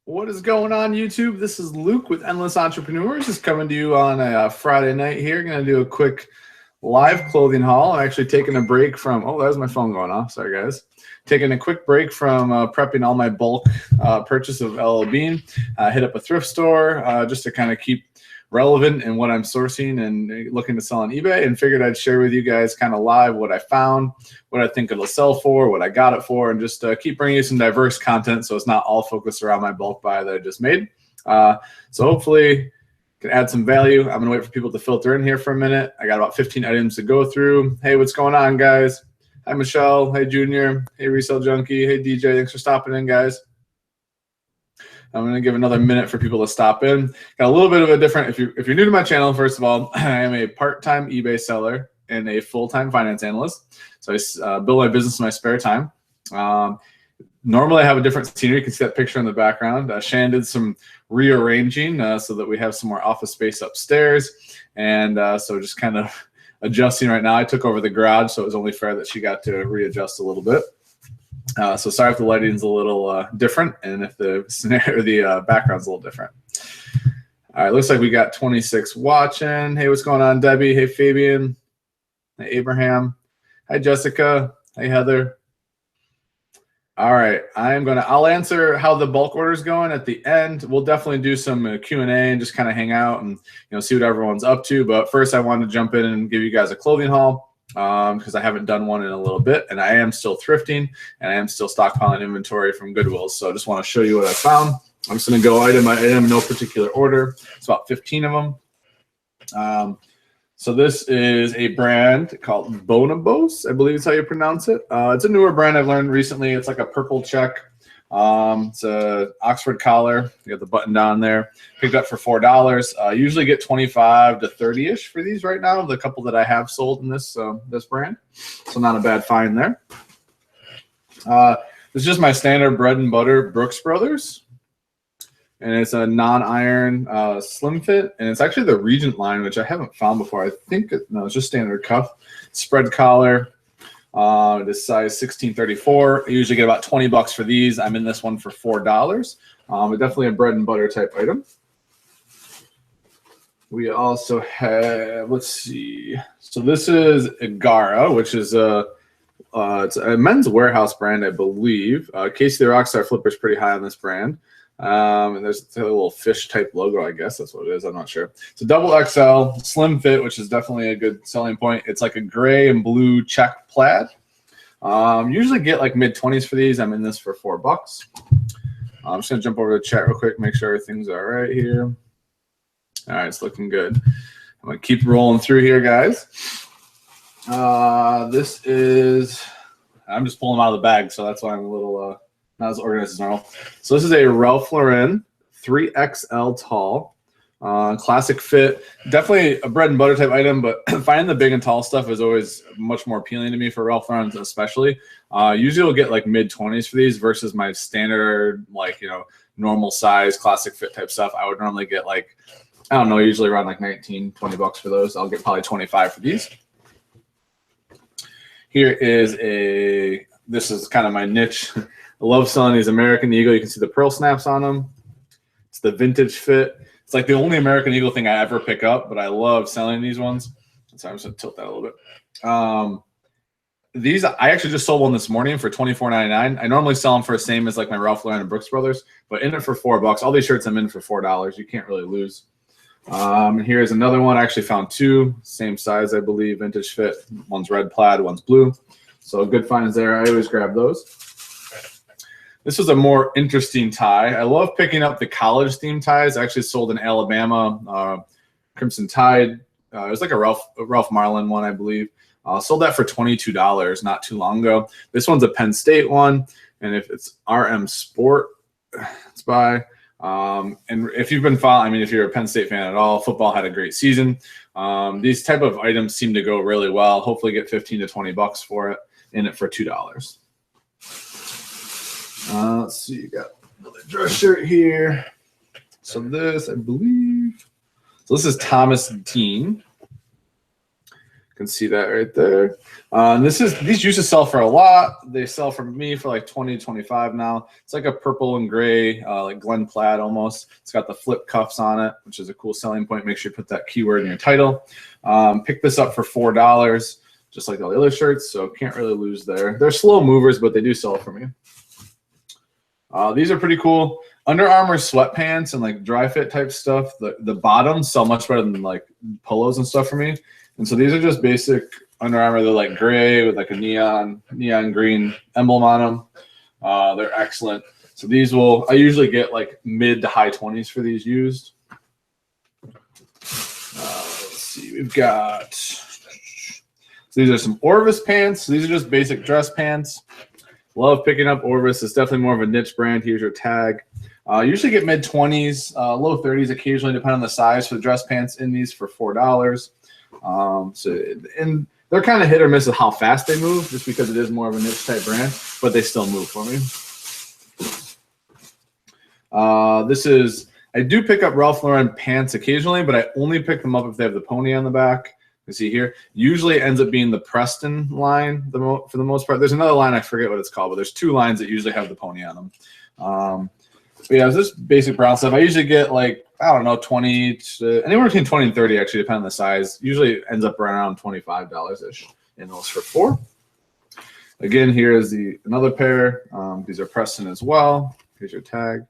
What is going on, YouTube? This is Luke with Endless Entrepreneurs. Just coming to you on a Friday night here. Going to do a quick live clothing haul. I'm actually taking a break from, oh, that was my phone going off. Sorry, guys. Taking a quick break from prepping all my bulk purchase of LL Bean. Hit up a thrift store just to kind of keep relevant in what I'm sourcing and looking to sell on eBay, and figured I'd share with you guys kind of live what I found, what I think it'll sell for, what I got it for, and just keep bringing you some diverse content so it's not all focused around my bulk buy that I just made. So hopefully can add some value. I'm gonna wait for people to filter in here for a minute. I got about 15 items to go through. Hey, what's going on, guys? Hi, Michelle. Hey, Junior. Hey, Resell Junkie. Hey, DJ. Thanks for stopping in, guys. I'm going to give another minute for people to stop in. Got a little bit of a different, if you're new to my channel, first of all, I am a part-time eBay seller and a full-time finance analyst. So I build my business in my spare time. Normally I have a different scenery. You can see that picture in the background. Shannon did some rearranging so that we have some more office space upstairs. And so just kind of adjusting right now. I took over the garage, so it was only fair that she got to readjust a little bit. So sorry if the lighting's a little different and if the scenario, the background's a little different. All right, looks like we got 26 watching. Hey, what's going on, Debbie? Hey, Fabian. Hey, Abraham. Hi, Jessica. Hey, Heather. All right, I'll answer how the bulk order is going at the end. We'll definitely do some Q&A and just kind of hang out and see what everyone's up to. But first, I wanted to jump in and give you guys a clothing haul, because I haven't done one in a little bit, and I am still thrifting, and I am still stockpiling inventory from Goodwill. So I just want to show you what I found. I'm just going to go item by item in no particular order. It's about 15 of them. So this is a brand called Bonobos, I believe is how you pronounce it. It's a newer brand I've learned recently. It's like a purple check. It's a Oxford collar. You got the button down there. Picked up for $4. Usually get 25 to 30-ish for these right now. The couple that I have sold in this brand, so not a bad find there. This is just my standard bread and butter Brooks Brothers, and it's a non-iron slim fit, and it's actually the Regent line, which I haven't found before. I think no, it's just standard cuff, spread collar. This size 1634. I usually get about 20 bucks for these. I'm in this one for $4. But definitely a bread and butter type item. We also have, let's see. So this is Igara, which is it's a men's warehouse brand, I believe. Casey the Rockstar Flipper is pretty high on this brand. And there's a little fish type logo, I guess that's what it is. I'm not sure. It's a double XL slim fit, which is definitely a good selling point. It's like a gray and blue check plaid. Usually get like mid-20s for these. I'm in this for $4. I'm just gonna jump over to the chat real quick, make sure everything's all right here. All right, it's looking good. I'm gonna keep rolling through here, guys. This is, I'm just pulling them out of the bag, so that's why I'm a little not as organized as normal. So this is a Ralph Lauren 3XL tall, classic fit. Definitely a bread and butter type item, but finding the big and tall stuff is always much more appealing to me for Ralph Lauren, especially. Usually we'll get like mid-20s for these versus my standard, like, normal size, classic fit type stuff. I would normally get like, I don't know, usually around like 19, 20 bucks for those. I'll get probably 25 for these. Here is this is kind of my niche. I love selling these American Eagle. You can see the pearl snaps on them. It's the vintage fit. It's like the only American Eagle thing I ever pick up, but I love selling these ones. So I'm just gonna tilt that a little bit. These, I actually just sold one this morning for $24.99. I normally sell them for the same as like my Ralph Lauren and Brooks Brothers, but in it for $4. All these shirts I'm in for $4. You can't really lose. Here's another one. I actually found two, same size, I believe, vintage fit. One's red plaid, one's blue. So good finds there. I always grab those. This was a more interesting tie. I love picking up the college themed ties. I actually sold in Alabama, Crimson Tide. It was like a Ralph Marlin one, I believe. Sold that for $22 not too long ago. This one's a Penn State one, and if it's RM Sport, it's by. And if you've been following, I mean, if you're a Penn State fan at all, football had a great season. These type of items seem to go really well. Hopefully get 15 to 20 bucks for it, in it for $2. Let's see, you got another dress shirt here. So this, I believe, so this is Thomas Dean. can see that right there. These used to sell for a lot. They sell from me for like 20 to 25 now. It's like a purple and gray, like Glen Plaid almost. It's got the flip cuffs on it, which is a cool selling point. Make sure you put that keyword in your title. Pick this up for $4, just like all the other shirts, so can't really lose there. They're slow movers, but they do sell for me. These are pretty cool. Under Armour sweatpants and like dry fit type stuff, the bottoms sell much better than like polos and stuff for me. And so these are just basic Under Armour. They're like gray with like a neon green emblem on them. They're excellent. So these I usually get like mid to high 20s for these used. Let's see, we've got, so these are some Orvis pants. These are just basic dress pants. Love picking up Orvis. It's definitely more of a niche brand. Here's your tag. Usually get mid 20s, low 30s occasionally, depending on the size for the dress pants in these for $4. And they're kind of hit or miss with how fast they move, just because it is more of a niche type brand, but they still move for me. I do pick up Ralph Lauren pants occasionally, but I only pick them up if they have the pony on the back. You see here, usually it ends up being the Preston line for the most part. There's another line, I forget what it's called, but there's two lines that usually have the pony on them. But yeah, this basic brown stuff. I usually get like, I don't know, 20 to anywhere between 20 and 30, actually, depending on the size. Usually it ends up around $25-ish in those for $4. Again, here is another pair. These are Preston as well. Here's your tag.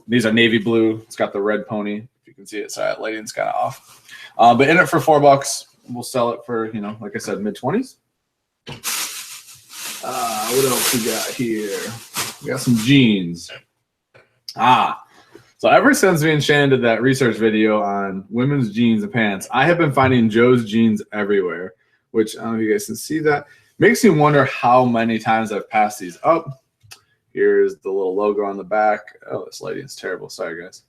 These are navy blue. It's got the red pony. If you can see it, sorry, that lighting's kind of off. But in it for $4. We'll sell it for, like I said, mid-20s. What else we got here? We got some jeans. So ever since me and Shannon did that research video on women's jeans and pants, I have been finding Joe's jeans everywhere, which I don't know if you guys can see that. Makes me wonder how many times I've passed these up. Here's the little logo on the back. Oh, this lighting is terrible. Sorry, guys.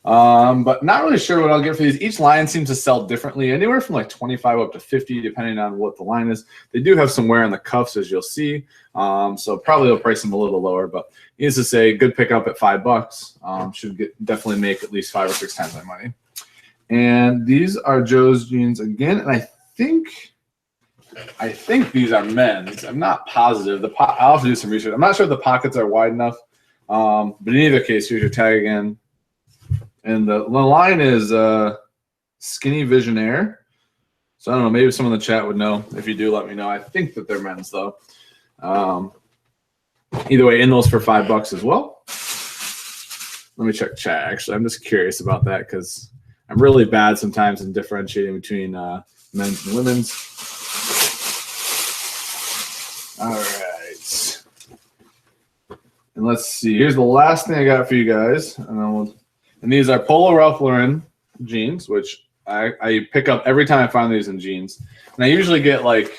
But not really sure what I'll get for these. Each line seems to sell differently, anywhere from like 25 up to 50, depending on what the line is. They do have some wear on the cuffs, as you'll see. So probably they'll price them a little lower, but needless to say, good pickup at $5. Should definitely make at least 5 or 6 times my money. And these are Joe's jeans again, and I think these are men's. I'm not positive. I'll have to do some research. I'm not sure if the pockets are wide enough. But in either case, here's your tag again. And the line is Skinny Visionaire. So I don't know. Maybe someone in the chat would know. If you do, let me know. I think that they're men's, though. Either way, in those for $5 as well. Let me check chat, actually. I'm just curious about that because I'm really bad sometimes in differentiating between men's and women's. All right. And let's see. Here's the last thing I got for you guys. And these are Polo Ralph Lauren jeans, which I pick up every time I find these in jeans. And I usually get like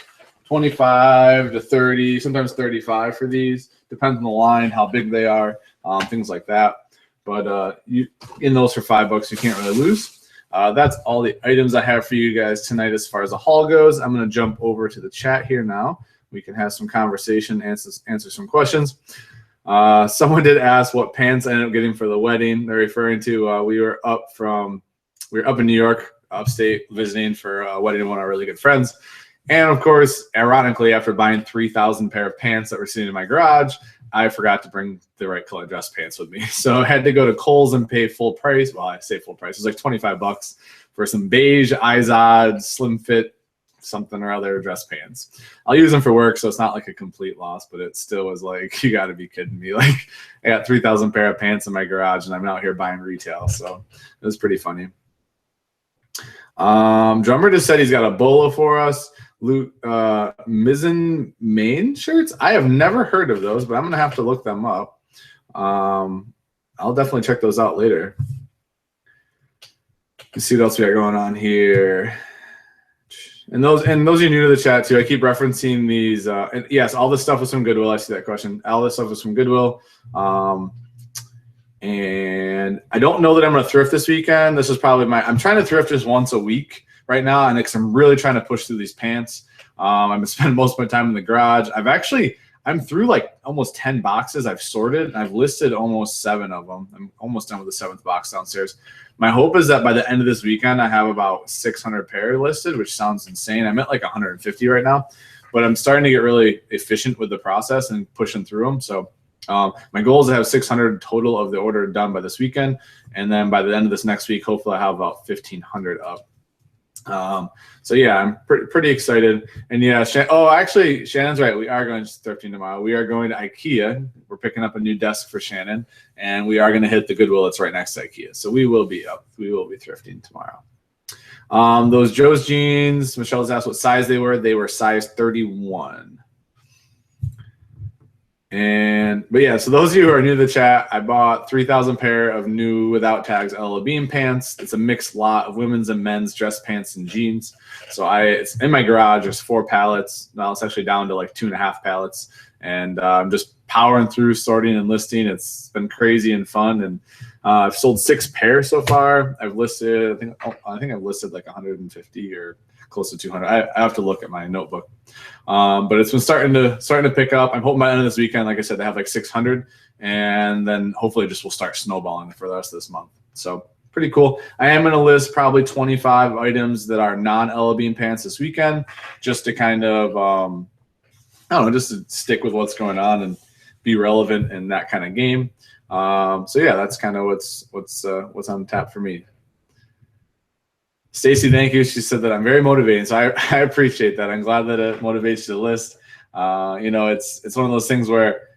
25 to 30, sometimes 35 for these. Depends on the line, how big they are, things like that. But in those for $5, you can't really lose. That's all the items I have for you guys tonight as far as the haul goes. I'm going to jump over to the chat here now. We can have some conversation, answer some questions. Someone did ask what pants I ended up getting for the wedding. They're referring to we were up in New York, upstate, visiting for a wedding of one of our really good friends. And of course, ironically, after buying 3,000 pair of pants that were sitting in my garage, I forgot to bring the right color dress pants with me. So I had to go to Kohl's and pay full price. Well, I say full price. It was like $25 for some beige Izod slim fit something or other dress pants. I'll use them for work, so it's not like a complete loss, but it still was like, you got to be kidding me. Like, I got 3,000 pair of pants in my garage, and I'm out here buying retail, so it was pretty funny. Drummer just said he's got a bolo for us. Mizzen Main shirts. I have never heard of those, but I'm gonna have to look them up. I'll definitely check those out later. Let's see what else we got going on here. And those of you new to the chat too, I keep referencing these. And yes, all this stuff was from Goodwill. I see that question. All this stuff was from Goodwill. And I don't know that I'm gonna thrift this weekend. This is probably I'm trying to thrift just once a week right now, and I'm really trying to push through these pants. I've been spending most of my time in the garage. I'm through like almost 10 boxes I've sorted, and I've listed almost 7 of them. I'm almost done with the 7th box downstairs. My hope is that by the end of this weekend, I have about 600 pair listed, which sounds insane. I'm at like 150 right now, but I'm starting to get really efficient with the process and pushing through them. So my goal is to have 600 total of the order done by this weekend. And then by the end of this next week, hopefully I have about 1,500 up. So yeah, I'm pretty excited. And yeah, actually, Shannon's right. We are going to thrifting tomorrow. We are going to IKEA. We're picking up a new desk for Shannon, and we are going to hit the Goodwill that's right next to IKEA. So we will be up. We will be thrifting tomorrow. Those Joe's jeans, Michelle's asked what size they were. They were size 31. But yeah, so those of you who are new to the chat, I bought 3,000 pair of new without tags LL Bean pants. It's a mixed lot of women's and men's dress pants and jeans. So it's in my garage. There's 4 pallets. Now it's actually down to like 2.5 pallets. And I'm just powering through, sorting and listing. It's been crazy and fun. And I've sold 6 pairs so far. I've listed, I think I've listed like 150 or close to 200. I have to look at my notebook. But it's been starting to pick up. I'm hoping by the end of this weekend, like I said, to have like 600, and then hopefully just will start snowballing for the rest of this month. So pretty cool. I am going to list probably 25 items that are non-LL Bean pants this weekend, just to kind of, I don't know, just to stick with what's going on and be relevant in that kind of game. So yeah, that's kind of what's on tap for me. Stacy, thank you. She said that I'm very motivating, so I appreciate that. I'm glad that it motivates you to list. You know, it's one of those things where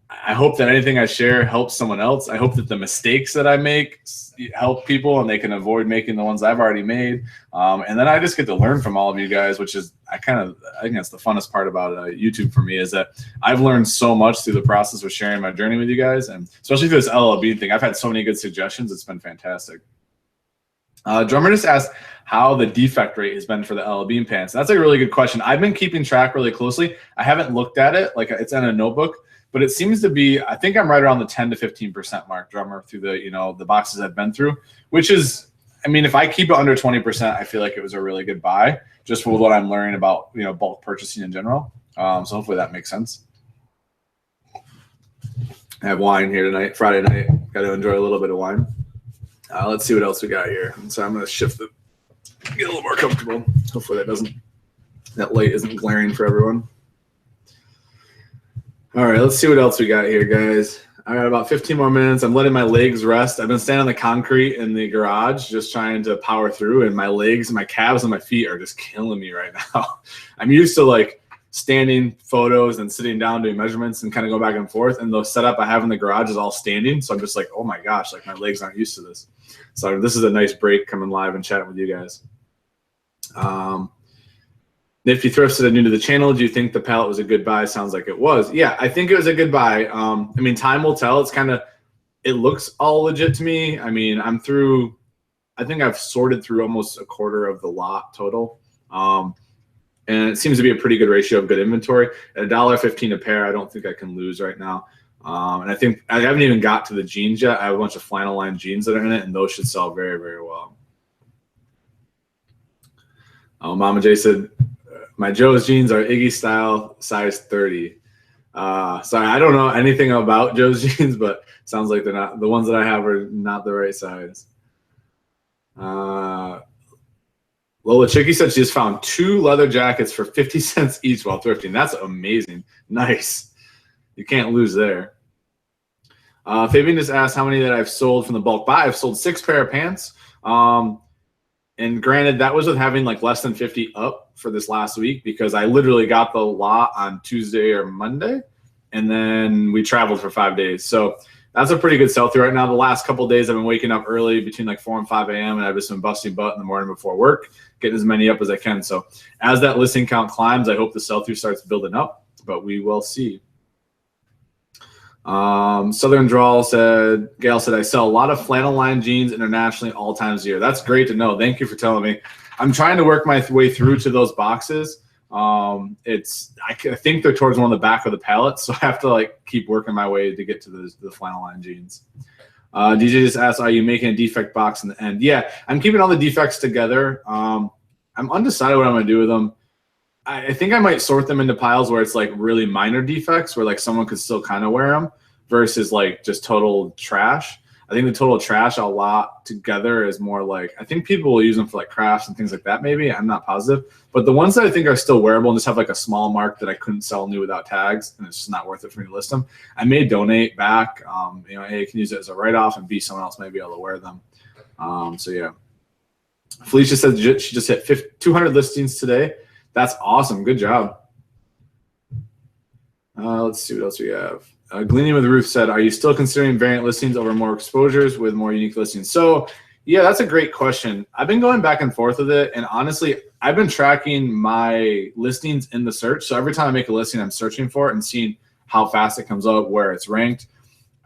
I hope that anything I share helps someone else. I hope that the mistakes that I make help people and they can avoid making the ones I've already made. And then I just get to learn from all of you guys, which is I think that's the funnest part about YouTube for me, is that I've learned so much through the process of sharing my journey with you guys, and especially through this LL Bean thing. I've had so many good suggestions. It's been fantastic. Drummer just asked how the defect rate has been for the LL Bean pants. That's a really good question. I've been keeping track really closely. I haven't looked at it, like it's in a notebook, but it seems to be, I think I'm right around the 10 to 15% mark, Drummer, through the boxes I've been through, which is, I mean, if I keep it under 20%, I feel like it was a really good buy, just for what I'm learning about, bulk purchasing in general. So hopefully that makes sense. I have wine here tonight, Friday night. Got to enjoy a little bit of wine. Let's see what else we got here. So I'm going to shift it, get a little more comfortable. Hopefully that light isn't glaring for everyone. All right, let's see what else we got here, guys. I got about 15 more minutes. I'm letting my legs rest. I've been standing on the concrete in the garage, just trying to power through, and my legs and my calves and my feet are just killing me right now. I'm used to like standing photos and sitting down doing measurements and kind of go back and forth, and the setup I have in the garage is all standing, so I'm just like, oh my gosh, like my legs aren't used to this. So this is a nice break coming live and chatting with you guys. Nifty Thrift said, new to the channel, do you think the pallet was a good buy? Sounds like it was. Yeah, I think it was a good buy. I mean, time will tell. It looks all legit to me. I mean, I think I've sorted through almost a quarter of the lot total. And it seems to be a pretty good ratio of good inventory. At $1.15 a pair, I don't think I can lose right now. And I think I haven't even got to the jeans yet. I have a bunch of flannel line jeans that are in it, and those should sell very, very well. Mama J said, my Joe's jeans are Iggy style, size 30. Sorry, I don't know anything about Joe's jeans, but sounds like they're not, the ones that I have are not the right size. Lola Chicky said she just found 2 leather jackets for 50 cents each while thrifting. That's amazing. Nice. You can't lose there. Fabian just asked how many that I've sold from the bulk buy. I've sold 6 pair of pants. And granted, that was with having like less than 50 up for this last week, because I literally got the lot on Tuesday or Monday, and then we traveled for 5 days. So that's a pretty good sell-through right now. The last couple of days I've been waking up early between like 4 and 5 a.m. and I've just been busting butt in the morning before work, getting as many up as I can. So as that listing count climbs, I hope the sell-through starts building up, but we will see. Southern Drawl said, Gail said, I sell a lot of flannel line jeans internationally all times a year. That's great to know. Thank you for telling me. I'm trying to work my way through to those boxes. I think they're towards one of the back of the pallet, so I have to like keep working my way to get to the flannel line jeans. DJ just asked, are you making a defect box in the end? Yeah, I'm keeping all the defects together. I'm undecided what I'm going to do with them. I think I might sort them into piles where it's like really minor defects where like someone could still kind of wear them versus like just total trash. I think the total trash a lot together is more like, I think people will use them for like crafts and things like that maybe. I'm not positive. But the ones that I think are still wearable and just have like a small mark that I couldn't sell new without tags and it's just not worth it for me to list them, I may donate back. You know, A, I can use it as a write-off, and B, someone else may be able to wear them. So yeah. Felicia said she just hit 200 listings today. That's awesome. Good job. Let's see what else we have. Gleaning with Ruth said, are you still considering variant listings over more exposures with more unique listings? So yeah, that's a great question. I've been going back and forth with it. And honestly, I've been tracking my listings in the search. So every time I make a listing, I'm searching for it and seeing how fast it comes up, where it's ranked.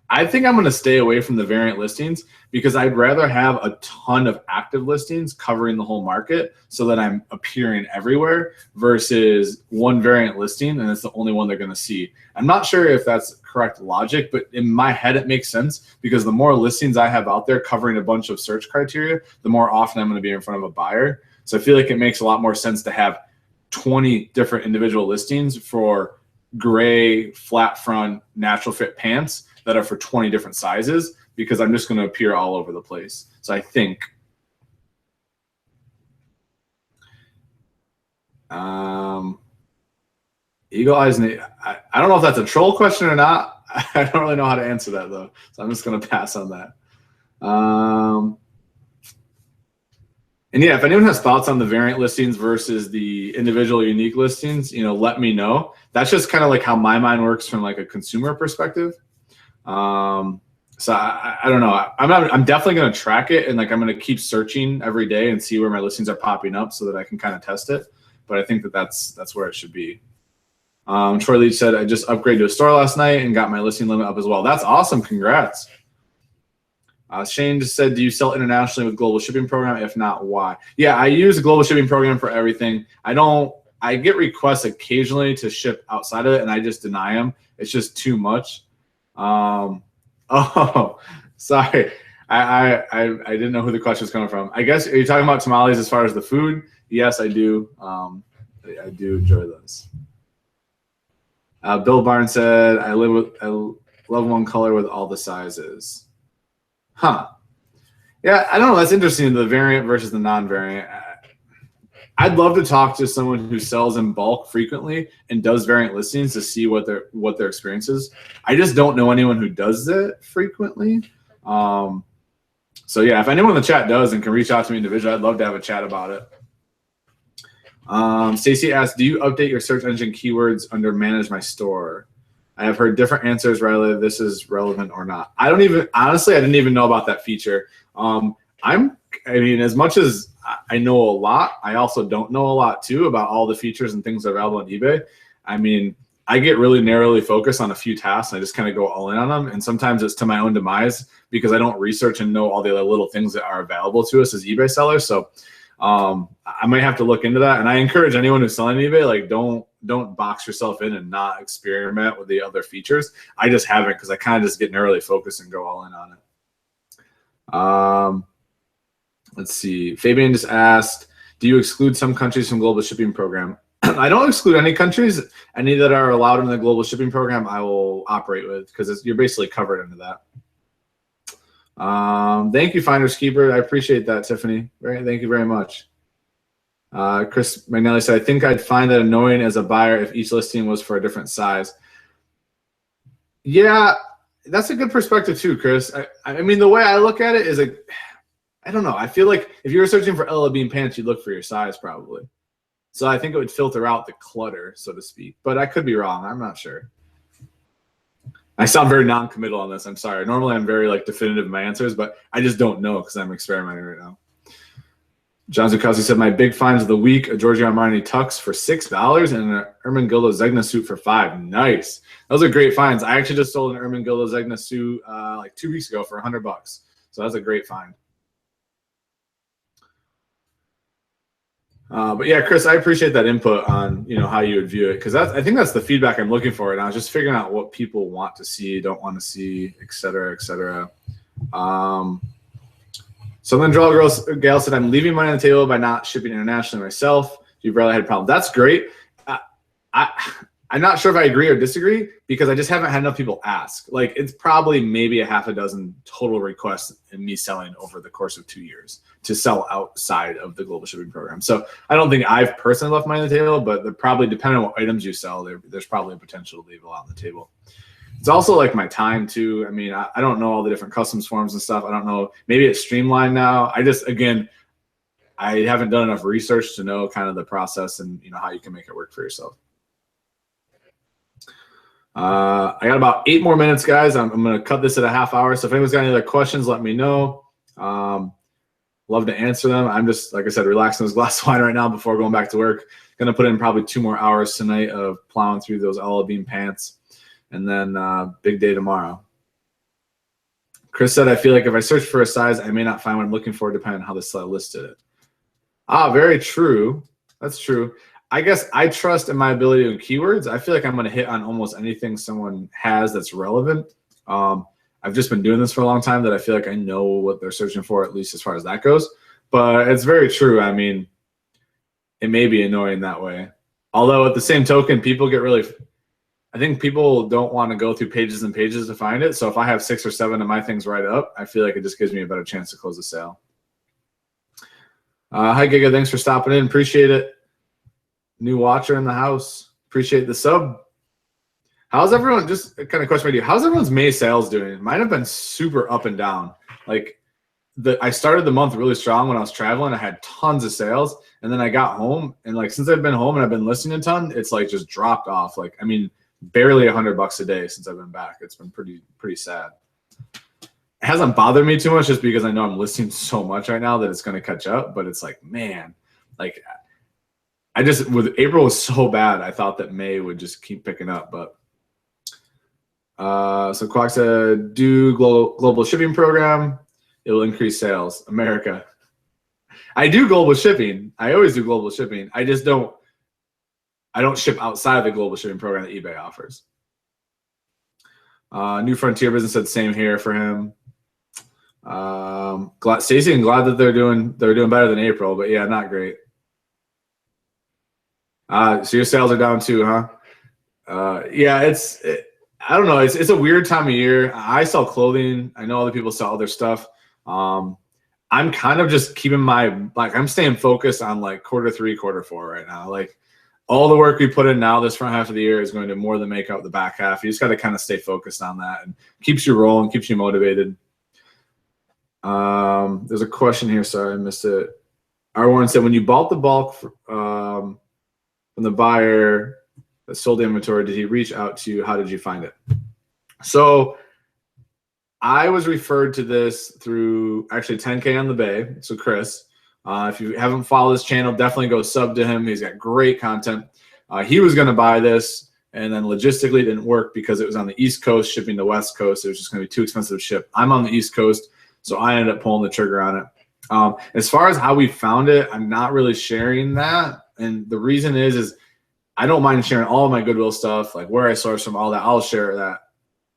I think I'm going to stay away from the variant listings because I'd rather have a ton of active listings covering the whole market so that I'm appearing everywhere versus one variant listing and it's the only one they're going to see. I'm not sure if that's correct logic, but in my head it makes sense because the more listings I have out there covering a bunch of search criteria, the more often I'm going to be in front of a buyer. So I feel like it makes a lot more sense to have 20 different individual listings for gray, flat front, natural fit pants that are for 20 different sizes because I'm just going to appear all over the place. So I think Eagle Eyes, I don't know if that's a troll question or not. I don't really know how to answer that though. So I'm just going to pass on that. And yeah, if anyone has thoughts on the variant listings versus the individual unique listings, you know, let me know. That's just kind of like how my mind works from like a consumer perspective. So I don't know. I'm definitely going to track it and like I'm going to keep searching every day and see where my listings are popping up so that I can kind of test it. But I think that that's where it should be. Troy Leach said, I just upgraded to a store last night and got my listing limit up as well. That's awesome. Congrats. Shane just said, do you sell internationally with global shipping program? If not, why? Yeah, I use a global shipping program for everything. I get requests occasionally to ship outside of it and I just deny them. It's just too much. Oh, sorry. I didn't know who the question was coming from. I guess, are you talking about tamales as far as the food? Yes, I do. I do enjoy those. Bill Barnes said, I love one color with all the sizes. Huh. Yeah, I don't know. That's interesting, the variant versus the non-variant. I'd love to talk to someone who sells in bulk frequently and does variant listings to see what their experience is. I just don't know anyone who does that frequently. So yeah, if anyone in the chat does and can reach out to me individually, I'd love to have a chat about it. Stacy asked, do you update your search engine keywords under manage my store? I have heard different answers whether this is relevant or not. Honestly, I didn't even know about that feature. I mean, as much as I know a lot, I also don't know a lot too about all the features and things that are available on eBay. I mean, I get really narrowly focused on a few tasks and I just kind of go all in on them. And sometimes it's to my own demise because I don't research and know all the other little things that are available to us as eBay sellers. So I might have to look into that. And I encourage anyone who's selling eBay, like don't box yourself in and not experiment with the other features. I just haven't because I kind of just get narrowly focused and go all in on it. Let's see. Fabian just asked, do you exclude some countries from global shipping program? I don't exclude any countries. Any that are allowed in the global shipping program, I will operate with because you're basically covered under that. Thank you, Finders Keeper. I appreciate that, Tiffany. Thank you very much. Chris McNally said, I think I'd find that annoying as a buyer if each listing was for a different size. Yeah, that's a good perspective too, Chris. I mean, the way I look at it is I don't know. I feel like if you were searching for LL Bean pants, you'd look for your size probably. So I think it would filter out the clutter, so to speak. But I could be wrong. I'm not sure. I sound very non-committal on this. I'm sorry. Normally, I'm very definitive in my answers, but I just don't know because I'm experimenting right now. John Zukowski said, my big finds of the week, a Giorgio Armani tux for $6 and an Ermenegildo Zegna suit for $5. Nice. Those are great finds. I actually just sold an Ermenegildo Zegna suit like 2 weeks ago for $100. So that's a great find. But yeah, Chris, I appreciate that input on how you would view it because I think that's the feedback I'm looking for right now. Just figuring out what people want to see, don't want to see, et cetera, et cetera. So then Gail said, I'm leaving money on the table by not shipping internationally myself. You've rarely had a problem. That's great. I'm not sure if I agree or disagree because I just haven't had enough people ask. Like it's probably maybe a half a dozen total requests in me selling over the course of 2 years to sell outside of the global shipping program. So I don't think I've personally left money on the table, but they're probably, depending on what items you sell, there's probably a potential to leave a lot on the table. It's also like my time too. I mean, I don't know all the different customs forms and stuff. I don't know. Maybe it's streamlined now. Again, I haven't done enough research to know kind of the process and how you can make it work for yourself. I got about 8 more minutes, guys. I'm going to cut this at a half hour. So if anyone's got any other questions, let me know. Love to answer them. I'm just, like I said, relaxing this glass of wine right now before going back to work. Going to put in probably 2 more hours tonight of plowing through those olive bean pants. And then big day tomorrow. Chris said, I feel like if I search for a size, I may not find what I'm looking for depending on how the seller listed it. Very true. That's true. I guess I trust in my ability in keywords. I feel like I'm going to hit on almost anything someone has that's relevant. I've just been doing this for a long time that I feel like I know what they're searching for, at least as far as that goes. But it's very true. I mean, it may be annoying that way. Although at the same token, I think people don't want to go through pages and pages to find it. So if I have 6 or 7 of my things right up, I feel like it just gives me a better chance to close the sale. Hi, Giga. Thanks for stopping in. Appreciate it. New watcher in the house. Appreciate the sub. How's everyone, just a kind of question for you, how's everyone's May sales doing? Mine have been super up and down. Like I started the month really strong when I was traveling. I had tons of sales, and then I got home, and like since I've been home and I've been listening a ton, it's like just dropped off. Like, I mean, barely $100 a day since I've been back. It's been pretty sad. It hasn't bothered me too much just because I know I'm listening so much right now that it's going to catch up, but it's like, man, like with April was so bad, I thought that May would just keep picking up, but so Quack said, do global shipping program. It will increase sales. America. I do global shipping. I always do global shipping. I don't ship outside of the global shipping program that eBay offers. New Frontier Business said same here for him. Stacy, I'm glad that they're doing better than April, but yeah, not great. So your sales are down too, huh? Yeah, I don't know. It's a weird time of year. I sell clothing. I know other people sell other stuff. I'm kind of just keeping I'm staying focused on like Q3, Q4 right now. Like all the work we put in now this front half of the year is going to more than make up the back half. You just got to kind of stay focused on that, and keeps you rolling, keeps you motivated. There's a question here. Sorry, I missed it. R. Warren said, when you bought the bulk from the buyer that sold the inventory, did he reach out to you? How did you find it? So I was referred to this through actually 10K on the Bay. So Chris, if you haven't followed his channel, definitely go sub to him. He's got great content. He was going to buy this, and then logistically it didn't work because it was on the East Coast shipping to West Coast. It was just going to be too expensive to ship. I'm on the East Coast, so I ended up pulling the trigger on it. As far as how we found it, I'm not really sharing that. And the reason is I don't mind sharing all of my Goodwill stuff, like where I source from, all that. I'll share that,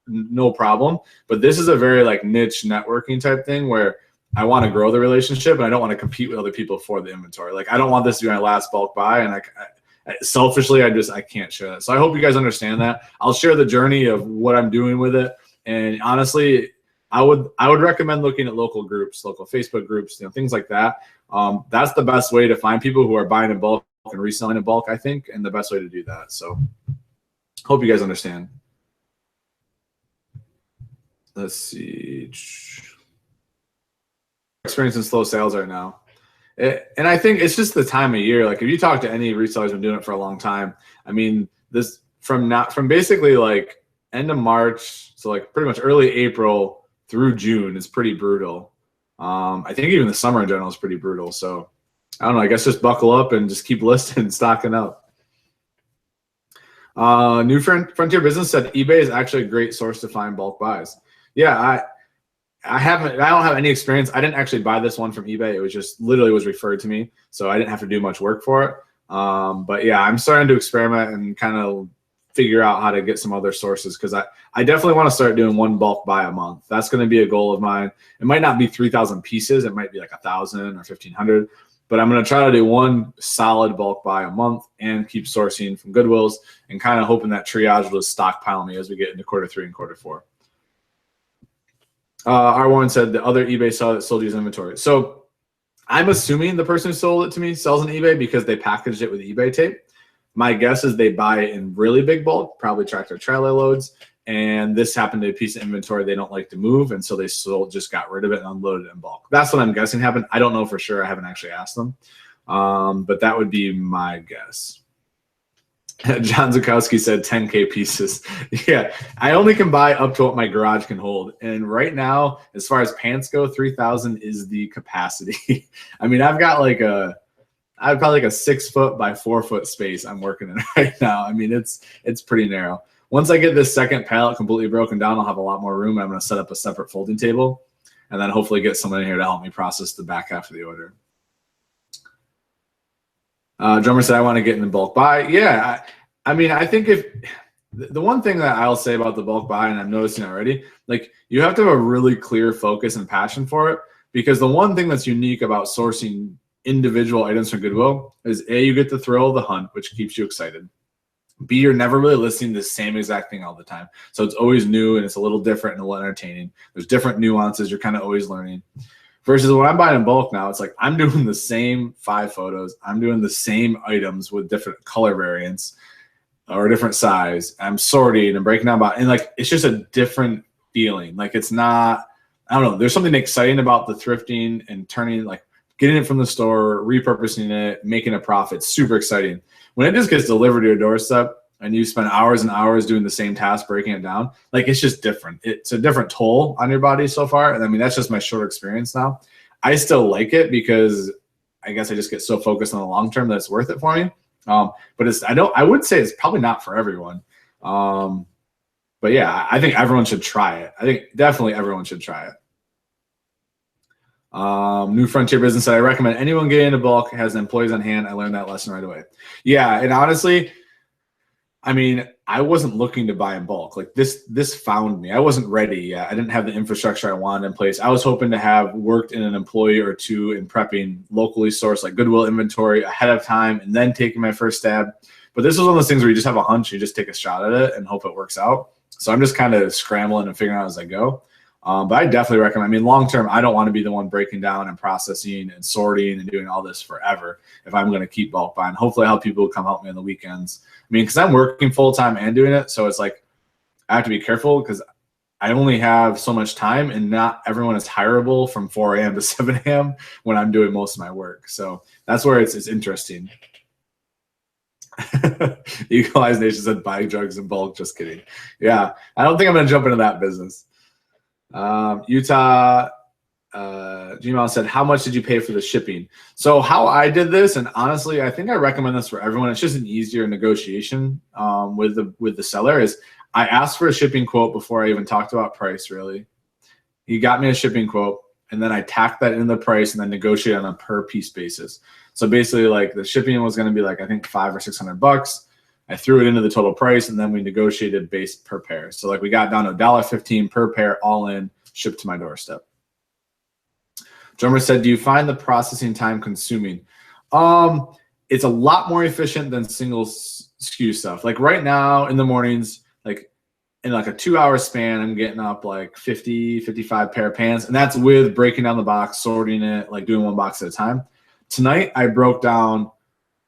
no problem. But this is a very like niche networking type thing where I want to grow the relationship and I don't want to compete with other people for the inventory. Like I don't want this to be my last bulk buy, and selfishly I can't share that. So I hope you guys understand that. I'll share the journey of what I'm doing with it, and honestly, I would recommend looking at local groups, local Facebook groups, things like that. That's the best way to find people who are buying in bulk and reselling in bulk, I think, and the best way to do that. So hope you guys understand. Let's see. Experiencing slow sales right now. And I think it's just the time of year. Like if you talk to any resellers who've been doing it for a long time, I mean, this from basically like end of March, so like pretty much early April through June is pretty brutal. I think even the summer in general is pretty brutal. So I don't know, I guess just buckle up and just keep listing and stocking up. New Frontier Business said eBay is actually a great source to find bulk buys. Yeah, I don't have any experience. I didn't actually buy this one from eBay. It was just literally was referred to me, so I didn't have to do much work for it. But yeah, I'm starting to experiment and kind of figure out how to get some other sources, because I definitely want to start doing one bulk buy a month. That's going to be a goal of mine. It might not be 3,000 pieces. It might be like 1,000 or 1,500. But I'm going to try to do one solid bulk buy a month and keep sourcing from Goodwills and kind of hoping that triage will stockpile me as we get into Q3 and Q4. R1 said the other eBay seller that sold you his inventory. So I'm assuming the person who sold it to me sells on eBay because they packaged it with eBay tape. My guess is they buy it in really big bulk, probably tractor trailer loads. And this happened to be a piece of inventory they don't like to move. And so they just got rid of it and unloaded it in bulk. That's what I'm guessing happened. I don't know for sure. I haven't actually asked them. But that would be my guess. John Zukowski said 10K pieces. Yeah, I only can buy up to what my garage can hold. And right now, as far as pants go, 3,000 is the capacity. I mean, I have probably like a 6 foot by 4 foot space I'm working in right now. I mean, it's pretty narrow. Once I get this second pallet completely broken down, I'll have a lot more room. I'm going to set up a separate folding table and then hopefully get someone in here to help me process the back half of the order. Drummer said, I want to get in the bulk buy. Yeah, I mean, I think if the one thing that I'll say about the bulk buy, and I'm noticing already, like you have to have a really clear focus and passion for it, because the one thing that's unique about sourcing individual items from Goodwill is A, you get the thrill of the hunt, which keeps you excited. B, you're never really listing the same exact thing all the time. So it's always new and it's a little different and a little entertaining. There's different nuances you're kind of always learning. Versus when I'm buying in bulk now, it's like I'm doing the same 5 photos. I'm doing the same items with different color variants or different size. I'm sorting and breaking down and like it's just a different feeling. Like it's not, I don't know, there's something exciting about the thrifting and turning, like getting it from the store, repurposing it, making a profit. Super exciting. When it just gets delivered to your doorstep and you spend hours and hours doing the same task, breaking it down, like it's just different. It's a different toll on your body so far. And I mean, that's just my short experience now. I still like it because I guess I just get so focused on the long term that it's worth it for me. But I would say it's probably not for everyone. But yeah, I think everyone should try it. I think definitely everyone should try it. New Frontier Business said, I recommend anyone getting into bulk has employees on hand. I learned that lesson right away. Yeah, and honestly, I mean, I wasn't looking to buy in bulk. Like this found me. I wasn't ready yet. I didn't have the infrastructure I wanted in place. I was hoping to have worked in an employee or two in prepping locally sourced like Goodwill inventory ahead of time and then taking my first stab. But this was one of those things where you just have a hunch, you just take a shot at it and hope it works out. So I'm just kind of scrambling and figuring out as I go. But I definitely recommend, I mean, long term, I don't want to be the one breaking down and processing and sorting and doing all this forever if I'm going to keep bulk buying. Hopefully I have people who come help me on the weekends. I mean, because I'm working full time and doing it. So it's like I have to be careful because I only have so much time and not everyone is hireable from 4 a.m. to 7 a.m. when I'm doing most of my work. So that's where it's interesting. Equalized Nation said buy drugs in bulk. Just kidding. Yeah, I don't think I'm going to jump into that business. Utah Gmail said, how much did you pay for the shipping? So how I did this, and honestly, I think I recommend this for everyone. It's just an easier negotiation with the seller. Is I asked for a shipping quote before I even talked about price. Really, he got me a shipping quote, and then I tacked that in the price, and then negotiated on a per piece basis. So basically, like the shipping was going to be like I think $500 or $600. I threw it into the total price, and then we negotiated base per pair. So like we got down to $1.15 per pair, all in, shipped to my doorstep. Drummer said, do you find the processing time consuming? It's a lot more efficient than single SKU stuff. Like right now in the mornings, like in like a 2-hour span, I'm getting up like 50, 55 pair of pants. And that's with breaking down the box, sorting it, like doing one box at a time. Tonight, I broke down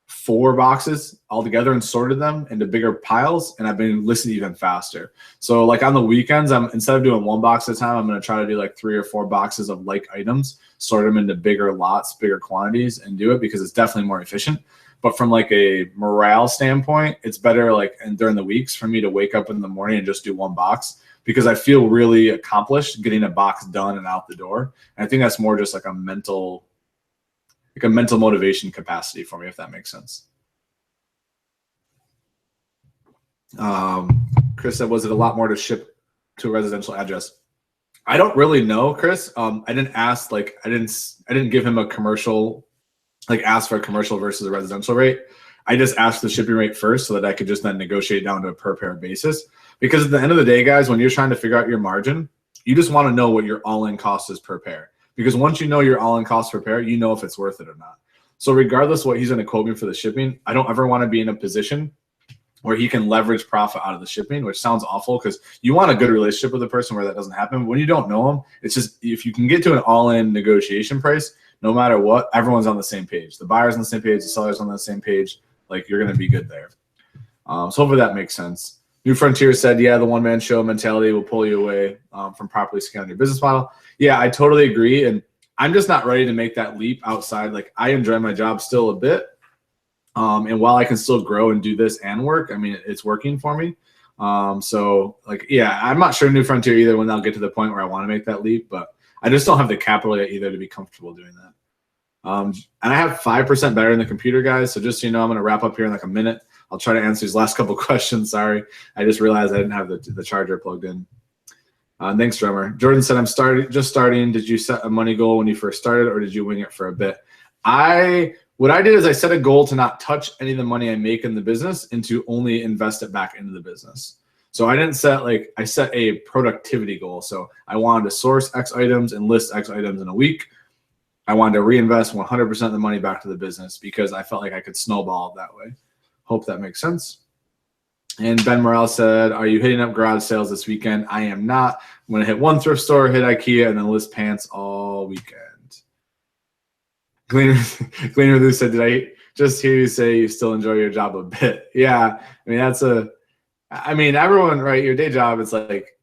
4 boxes all together and sorted them into bigger piles, and I've been listing even faster. So like on the weekends, instead of doing 1 box at a time, I'm going to try to do like 3 or 4 boxes of like items, sort them into bigger lots, bigger quantities, and do it because it's definitely more efficient. But from like a morale standpoint, it's better like and during the weeks for me to wake up in the morning and just do 1 box because I feel really accomplished getting a box done and out the door. And I think that's more just like a mental motivation capacity for me, if that makes sense. Chris said, was it a lot more to ship to a residential address? I don't really know, Chris. I didn't ask, like, I didn't give him a commercial, like ask for a commercial versus a residential rate. I just asked the shipping rate first so that I could just then negotiate down to a per pair basis. Because at the end of the day, guys, when you're trying to figure out your margin, you just want to know what your all-in cost is per pair. Because once you know your all-in cost per pair, you know if it's worth it or not. So regardless of what he's going to quote me for the shipping, I don't ever want to be in a position where he can leverage profit out of the shipping, which sounds awful because you want a good relationship with the person where that doesn't happen. But when you don't know them, it's just if you can get to an all-in negotiation price, no matter what, everyone's on the same page. The buyer's on the same page, the seller's on the same page. Like, you're going to be good there. So hopefully that makes sense. New Frontier said, yeah, the one-man show mentality will pull you away from properly scaling your business model. Yeah, I totally agree. And I'm just not ready to make that leap outside. Like, I enjoy my job still a bit. And while I can still grow and do this and work, I mean, it's working for me. So, like, yeah, I'm not sure New Frontier either when I'll get to the point where I want to make that leap, but I just don't have the capital yet either to be comfortable doing that. And I have 5% better in the computer, guys. So just so you know, I'm going to wrap up here in like a minute. I'll try to answer these last couple questions. Sorry. I just realized I didn't have the charger plugged in. Thanks, Drummer. Jordan said, I'm just starting. Did you set a money goal when you first started, or did you wing it for a bit? What I did is I set a goal to not touch any of the money I make in the business and to only invest it back into the business. So I didn't set I set a productivity goal. So I wanted to source X items and list X items in a week. I wanted to reinvest 100% of the money back to the business because I felt like I could snowball that way. Hope that makes sense. And Ben Morales said, are you hitting up garage sales this weekend? I am not. I'm going to hit one thrift store, hit IKEA, and then list pants all weekend. Gleaner Lou said, did I just hear you say you still enjoy your job a bit? Yeah. I mean, everyone, right? Your day job, it's like,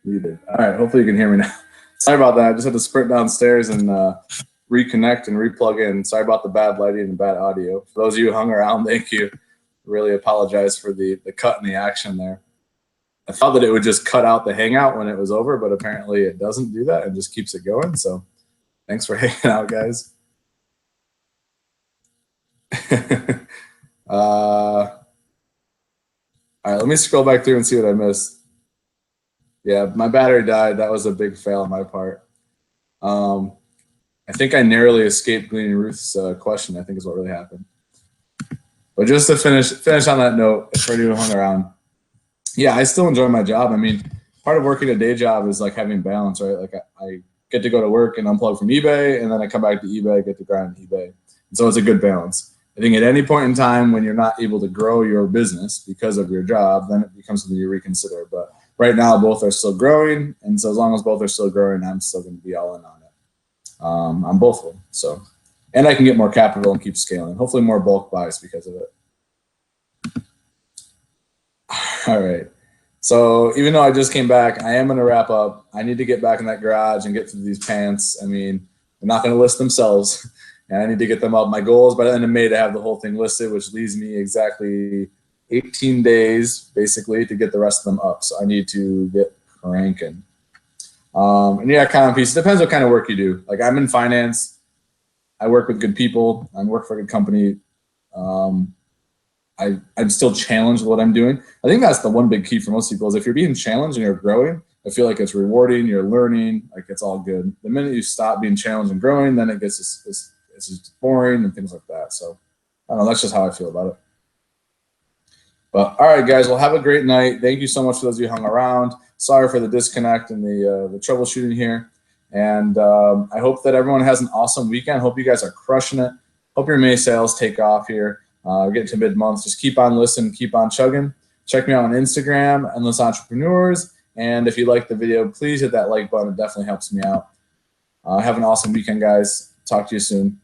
you did. All right. Hopefully you can hear me now. Sorry about that. I just had to sprint downstairs and reconnect and replug in. Sorry about the bad lighting and bad audio. For those of you who hung around, thank you. Really apologize for the cut in the action there. I thought that it would just cut out the hangout when it was over, but apparently it doesn't do that and just keeps it going. So thanks for hanging out, guys. All right, let me scroll back through and see what I missed. Yeah, my battery died. That was a big fail on my part. I think I narrowly escaped Gleaning Ruth's question, I think is what really happened. But just to finish on that note, for anyone who hung around, yeah, I still enjoy my job. I mean, part of working a day job is like having balance, right? Like I get to go to work and unplug from eBay, and then I come back to eBay, get to grind on eBay. And so it's a good balance. I think at any point in time when you're not able to grow your business because of your job, then it becomes something you reconsider. But right now, both are still growing. And so as long as both are still growing, I'm still going to be all in on it. On both of them. So, and I can get more capital and keep scaling. Hopefully more bulk buys because of it. All right. So even though I just came back, I am going to wrap up. I need to get back in that garage and get through these pants. I mean, they're not going to list themselves. And I need to get them up. My goal is by the end of May to have the whole thing listed, which leaves me exactly 18 days, basically, to get the rest of them up. So I need to get cranking. And yeah, common piece. It depends what kind of work you do. Like I'm in finance. I work with good people. I work for a good company. I'm still challenged with what I'm doing. I think that's the one big key for most people is if you're being challenged and you're growing, I feel like it's rewarding, you're learning, like it's all good. The minute you stop being challenged and growing, then it gets it's just boring and things like that. So I don't know, that's just how I feel about it. But all right, guys, well, have a great night. Thank you so much for those of you who hung around. Sorry for the disconnect and the troubleshooting here. And I hope that everyone has an awesome weekend. Hope you guys are crushing it. Hope your May sales take off here. We're getting to mid-month. Just keep on listening, keep on chugging. Check me out on Instagram, Endless Entrepreneurs. And if you like the video, please hit that like button. It definitely helps me out. Have an awesome weekend, guys. Talk to you soon.